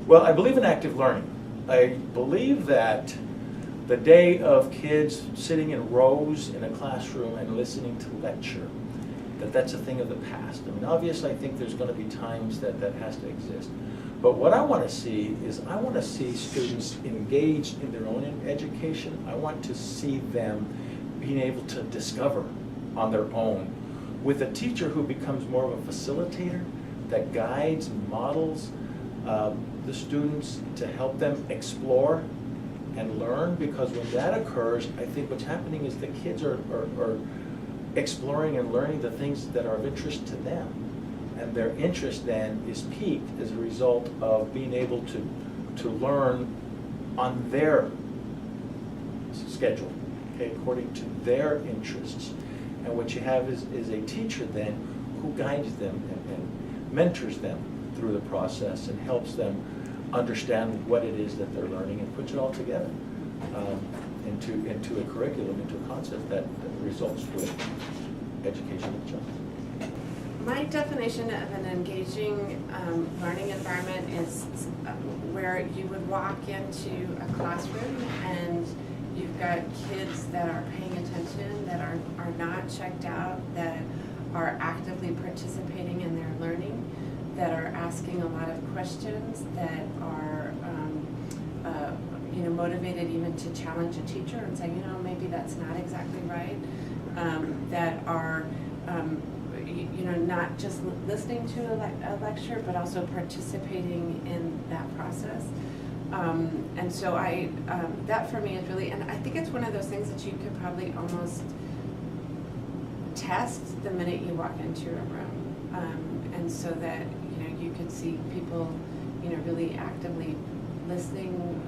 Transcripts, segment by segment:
Well, I believe in active learning. I believe that the day of kids sitting in rows in a classroom and listening to lecture, that's a thing of the past. I mean, obviously, I think there's going to be times that has to exist. But what I want to see is I want to see students engaged in their own education. I want to see them being able to discover on their own with a teacher who becomes more of a facilitator that guides and models the students to help them explore and learn, because when that occurs, I think what's happening is the kids are exploring and learning the things that are of interest to them. And their interest then is piqued as a result of being able to learn on their schedule, okay, according to their interests. And what you have is a teacher then who guides them and mentors them through the process and helps them understand what it is that they're learning and puts it all together into a curriculum, into a concept that results with education of the child. My definition of an engaging learning environment is where you would walk into a classroom and you've got kids that are paying attention, that are not checked out, that are actively participating in their learning, that are asking a lot of questions, that are motivated even to challenge a teacher and say, maybe that's not exactly right, that are not just listening to a lecture, but also participating in that process. And so that for me is really, and I think it's one of those things that you could probably almost test the minute you walk into a room. And so that, you could see people, really actively listening,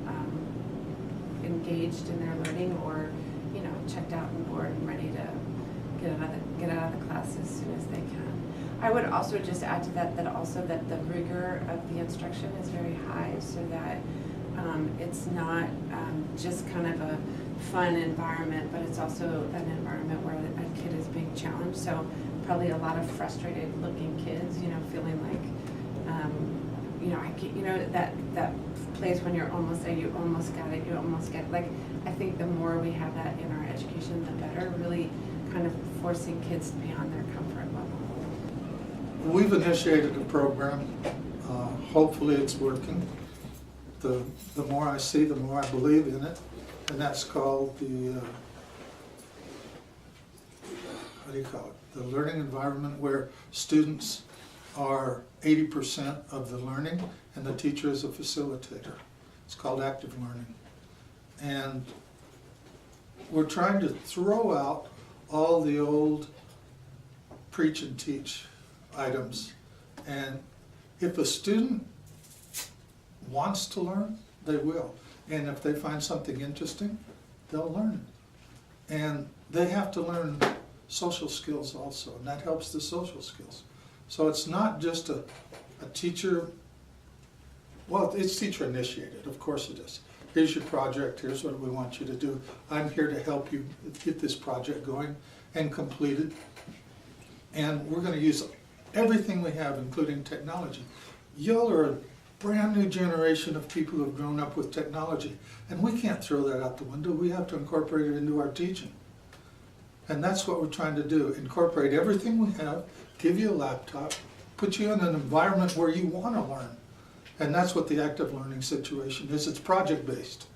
engaged in their learning, or, checked out and bored and ready to get out of the class as soon as they can. I would also just add to that that the rigor of the instruction is very high, so that it's not just kind of a fun environment, but it's also an environment where a kid is being challenged. So probably a lot of frustrated looking kids, feeling like, that place when you're almost there, you almost got it, you almost get it. Like, I think the more we have that in our education, the better, really kind of forcing kids beyond their comfort level. We've initiated a program. Hopefully it's working. The more I see, the more I believe in it. And that's called the, the learning environment, where students are 80% of the learning and the teacher is a facilitator. It's called active learning. And we're trying to throw out all the old preach and teach items. And if a student wants to learn, they will. And if they find something interesting, they'll learn it. And they have to learn social skills also, and that helps the social skills. So it's not just a teacher, well, it's teacher initiated, of course it is. Here's your project, here's what we want you to do. I'm here to help you get this project going and completed. And we're going to use everything we have, including technology. Y'all are a brand new generation of people who have grown up with technology, and we can't throw that out the window. We have to incorporate it into our teaching. And that's what we're trying to do, incorporate everything we have, give you a laptop, put you in an environment where you want to learn. And that's what the active learning situation is. It's project-based.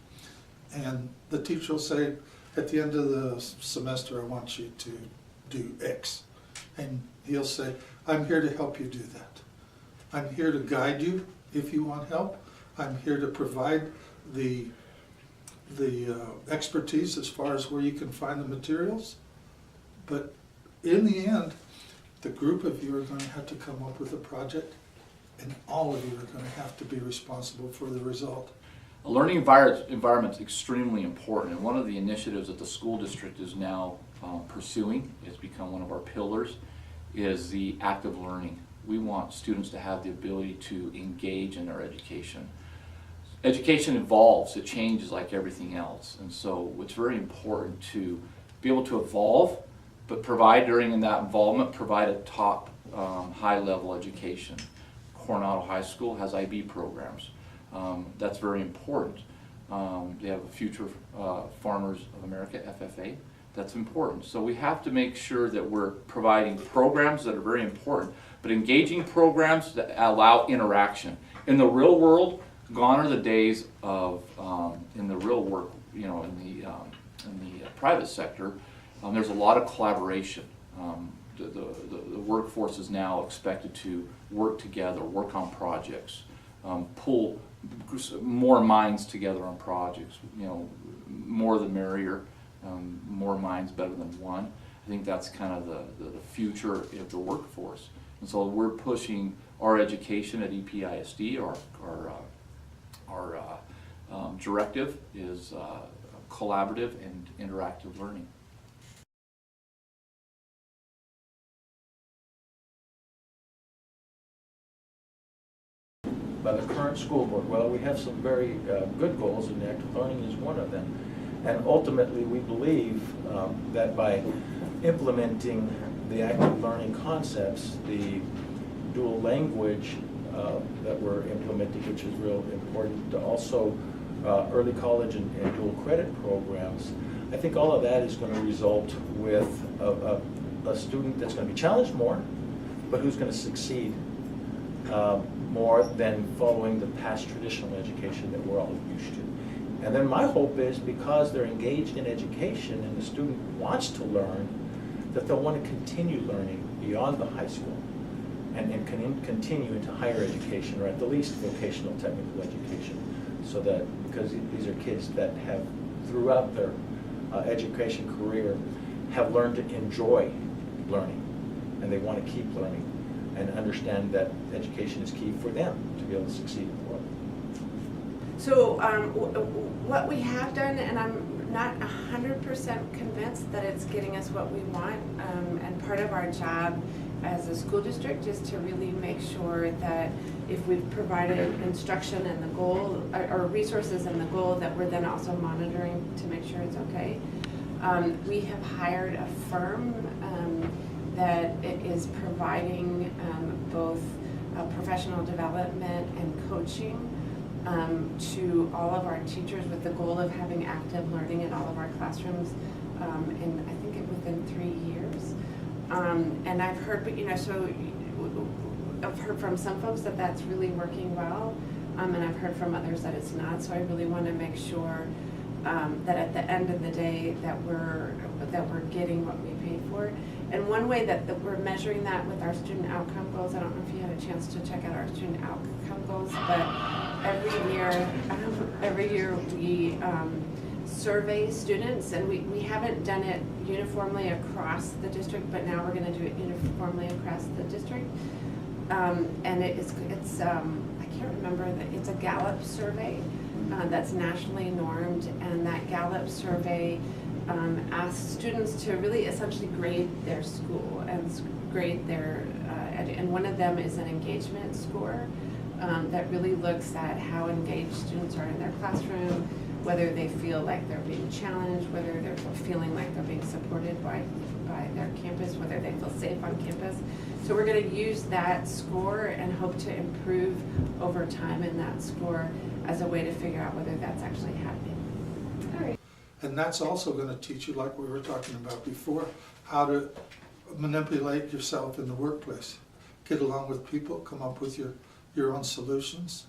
And the teacher will say, at the end of the semester, I want you to do X. And he'll say, I'm here to help you do that. I'm here to guide you if you want help. I'm here to provide the expertise as far as where you can find the materials. But in the end, the group of you are going to have to come up with a project, and all of you are going to have to be responsible for the result. A learning environment is extremely important, and one of the initiatives that the school district is now pursuing, it's become one of our pillars, is the active learning. We want students to have the ability to engage in their education. Education evolves, it changes like everything else, and so it's very important to be able to evolve, but provide during that involvement, provide a top high level education. Coronado High School has IB programs. That's very important. They have a Future Farmers of America, FFA. That's important. So we have to make sure that we're providing programs that are very important, but engaging programs that allow interaction. In the real world, gone are the days of, in the real work, you know, in the private sector, there's a lot of collaboration. The workforce is now expected to work together, work on projects, pull more minds together on projects. You know, more the merrier, more minds better than one. I think that's kind of the future of the workforce. And so we're pushing our education at EPISD. Our directive is collaborative and interactive learning. By the current school board? Well, we have some very good goals, and active learning is one of them. And ultimately, we believe that by implementing the active learning concepts, the dual language that we're implementing, which is real important, also early college and dual credit programs, I think all of that is going to result with a student that's going to be challenged more, but who's going to succeed more than following the past traditional education that we're all used to. And then my hope is, because they're engaged in education and the student wants to learn, that they'll want to continue learning beyond the high school and can continue into higher education, or at the least vocational technical education. So that, because these are kids that have, throughout their education career, have learned to enjoy learning, and they want to keep learning and understand that education is key for them to be able to succeed in the world. So what we have done, and I'm not 100% convinced that it's getting us what we want, and part of our job as a school district is to really make sure that if we've provided instruction and the goal, or resources and the goal, that we're then also monitoring to make sure it's okay. We have hired a firm that is providing both professional development and coaching to all of our teachers, with the goal of having active learning in all of our classrooms in, I think, within 3 years. And I've heard, so I've heard from some folks that that's really working well, and I've heard from others that it's not. So I really want to make sure that at the end of the day that we're getting what we pay for. And one way that we're measuring that with our student outcome goals, I don't know if you had a chance to check out our student outcome goals, but every year we survey students, and we haven't done it uniformly across the district, but now we're going to do it uniformly across the district. And it's I can't remember, it's a Gallup survey that's nationally normed, and that Gallup survey asks students to really essentially grade their school and grade their, and one of them is an engagement score that really looks at how engaged students are in their classroom, whether they feel like they're being challenged, whether they're feeling like they're being supported by their campus, whether they feel safe on campus. So we're going to use that score and hope to improve over time in that score as a way to figure out whether that's actually happening. All right. And that's also going to teach you, like we were talking about before, how to manipulate yourself in the workplace. Get along with people, come up with your own solutions.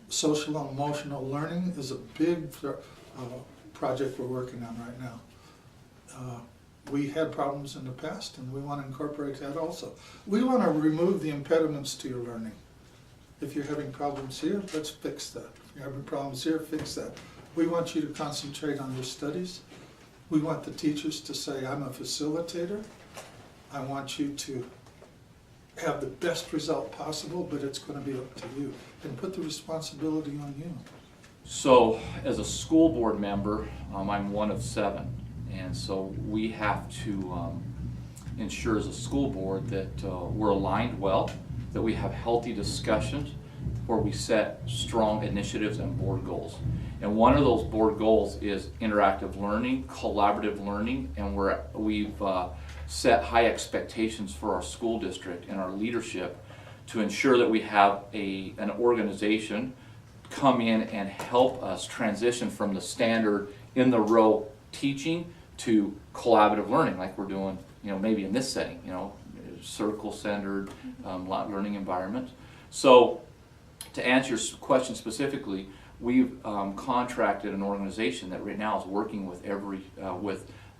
Social and emotional learning is a big project we're working on right now. We had problems in the past, and we want to incorporate that also. We want to remove the impediments to your learning. If you're having problems here, let's fix that. If you're having problems here, fix that. We want you to concentrate on your studies. We want the teachers to say, I'm a facilitator. I want you to have the best result possible, but it's going to be up to you. And put the responsibility on you. So, as a school board member, I'm one of 7. And so we have to ensure as a school board that we're aligned well, that we have healthy discussions, where we set strong initiatives and board goals. And one of those board goals is interactive learning, collaborative learning, and we've set high expectations for our school district and our leadership to ensure that we have an organization come in and help us transition from the standard in the row teaching to collaborative learning, like we're doing, maybe in this setting, circle-centered learning environment. So, to answer your question specifically, we've contracted an organization that right now is working with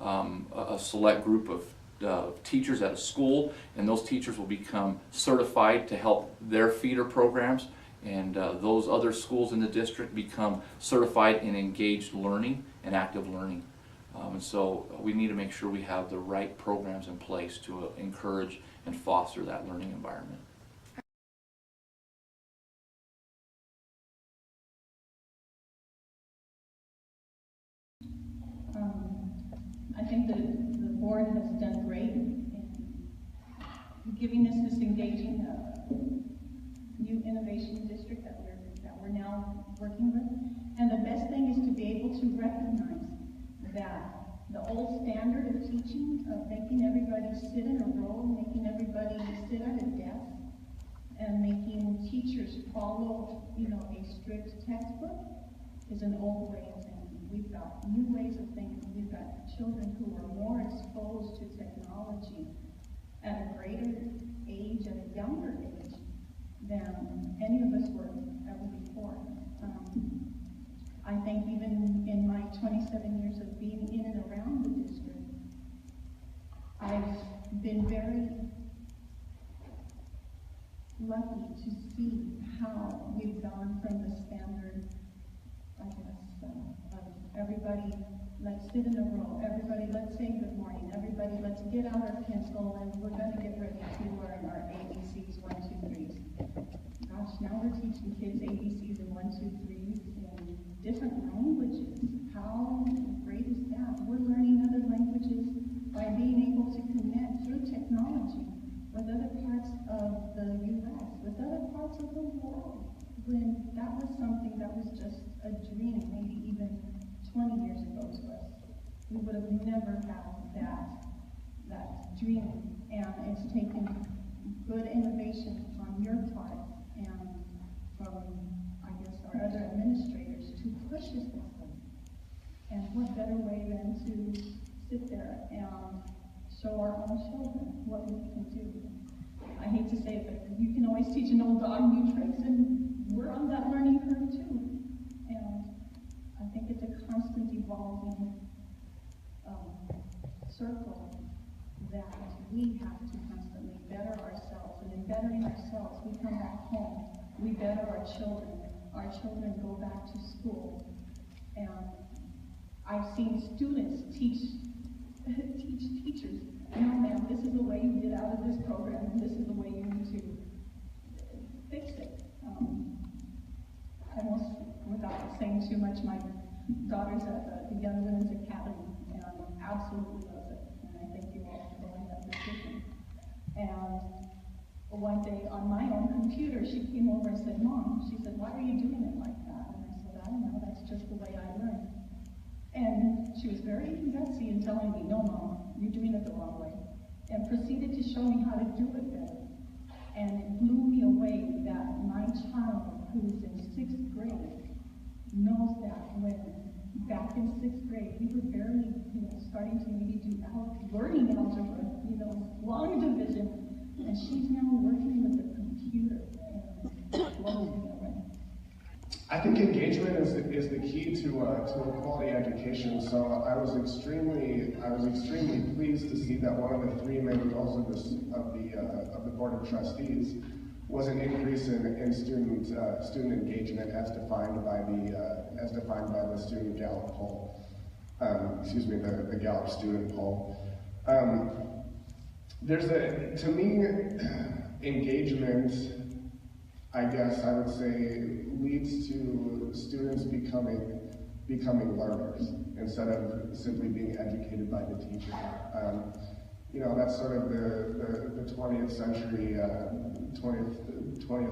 a select group of teachers at a school, and those teachers will become certified to help their feeder programs, and those other schools in the district become certified in engaged learning and active learning. And so we need to make sure we have the right programs in place to encourage and foster that learning environment. I think that the board has done great in giving us this engaging new innovation district that we're now working with. And the best thing is to be able to recognize that the old standard of teaching, of making everybody sit in a row, making everybody sit at a desk, and making teachers follow, a strict textbook, is an old way of thinking. We've got new ways of thinking. We've got children who are more exposed to technology at a greater age, at a younger age, than any of us were ever before. I think even in my 27 years of being in and around the district, I've been very lucky to see how we've gone from the standard, I guess, of everybody, let's sit in a row, everybody, let's say good morning, everybody, let's get out our pencil and we're going to get ready to learn our ABCs, 1, 2, 3s. Gosh, now we're teaching kids ABCs and 1, 2, 3s in different languages. How great is that? We're learning other languages by being able to connect through technology with other parts of the U.S., with other parts of the world, when that was something that was just a dream, maybe even 20 years ago to us. We would have never had that dream, and it's taken good innovation on your part and from, I guess, our other administrators to push us this way. And what better way than to sit there and show our own children what we can do. I hate to say it, but you can always teach an old dog new tricks, and we're on that learning curve too. And I think it's a constant evolving circle that we have to constantly better ourselves. And in bettering ourselves, we come back home. We better our children. Our children go back to school. And I've seen students teach teachers, no ma'am, this is the way you get out of this program, and this is the way you need to fix it. Almost without saying too much, my daughter's at the Young Women's Academy, and absolutely loves it. And I thank you all for going that decision. And one day on my own computer, she came over and said, Mom, she said, why are you doing it like that? And I said, I don't know, that's just the way I learn. And she was very gutsy in telling me, no, Mom, you're doing it the wrong way. And proceeded to show me how to do it better. And it blew me away that my child, who's in 6th grade, knows that when back in 6th grade, we were barely, starting to maybe do learning algebra, long division. And she's now working with a computer, and it blows me away. I think engagement is the key to a quality education. So I was extremely pleased to see that one of the 3 main goals of the Board of Trustees was an increase in student engagement as defined by the student Gallup poll. The Gallup student poll. To me, engagement, I guess I would say, leads to students becoming learners instead of simply being educated by the teacher. That's sort of the 20th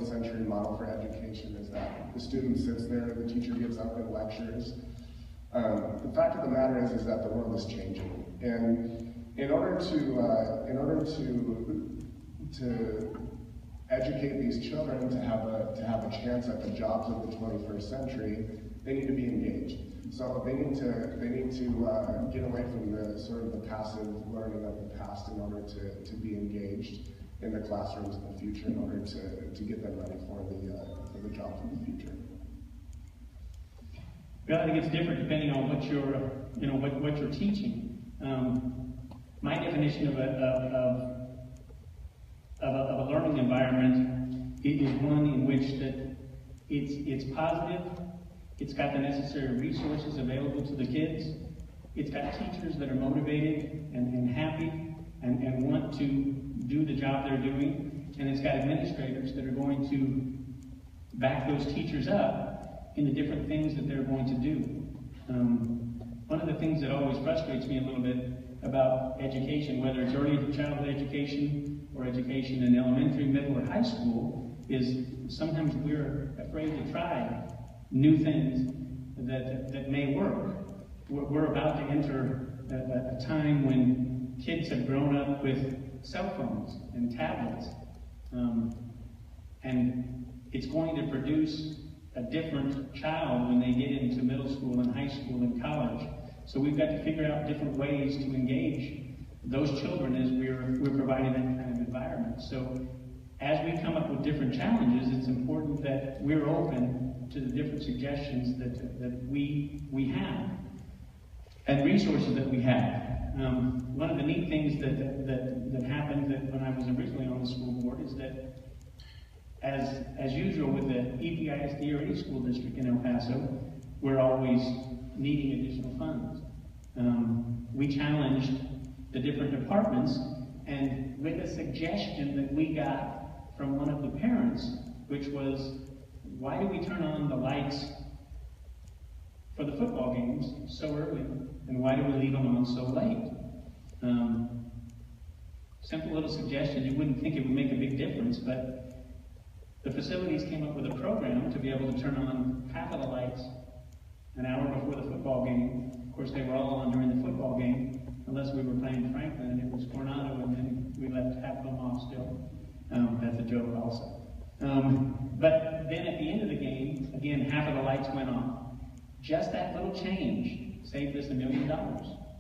century model for education, is that the student sits there, the teacher gives up and lectures. The fact of the matter is that the world is changing, and in order to educate these children to have a chance at the jobs of the 21st century, they need to be engaged. So they need to get away from the sort of the passive learning of the past in order to be engaged in the classrooms in the future, in order to get them ready for the jobs of the future. Well, I think it's different depending on what you're teaching. My definition of a learning environment is one in which that it's positive, it's got the necessary resources available to the kids, it's got teachers that are motivated and happy and want to do the job they're doing, and it's got administrators that are going to back those teachers up in the different things that they're going to do. One of the things that always frustrates me a little bit about education, whether it's early childhood education or education in elementary, middle, or high school, is sometimes we're afraid to try new things that may work. We're about to enter a time when kids have grown up with cell phones and tablets, and it's going to produce a different child when they get into middle school and high school and college. So we've got to figure out different ways to engage those children as we're providing that kind of environment. So as we come up with different challenges, it's important that we're open to the different suggestions that we have and resources that we have. One of the neat things that happened when I was originally on the school board is that as usual with the EPISD or any school district in El Paso, we're always needing additional funds. We challenged the different departments, and with a suggestion that we got from one of the parents, which was, why do we turn on the lights for the football games so early, and why do we leave them on so late? Simple little suggestion, you wouldn't think it would make a big difference, but the facilities came up with a program to be able to turn on half of the lights an hour before the football game. Of course, they were all on during the football game, unless we were playing Franklin, and it was Coronado, and then we left half of them off still. That's a joke also. But then at the end of the game, again, half of the lights went on. Just that little change saved us $1 million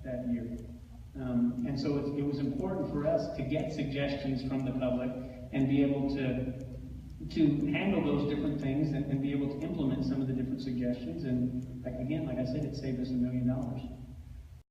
that year. And so it was important for us to get suggestions from the public and be able to handle those different things and be able to implement some of the different suggestions. And like I said, it saved us $1 million.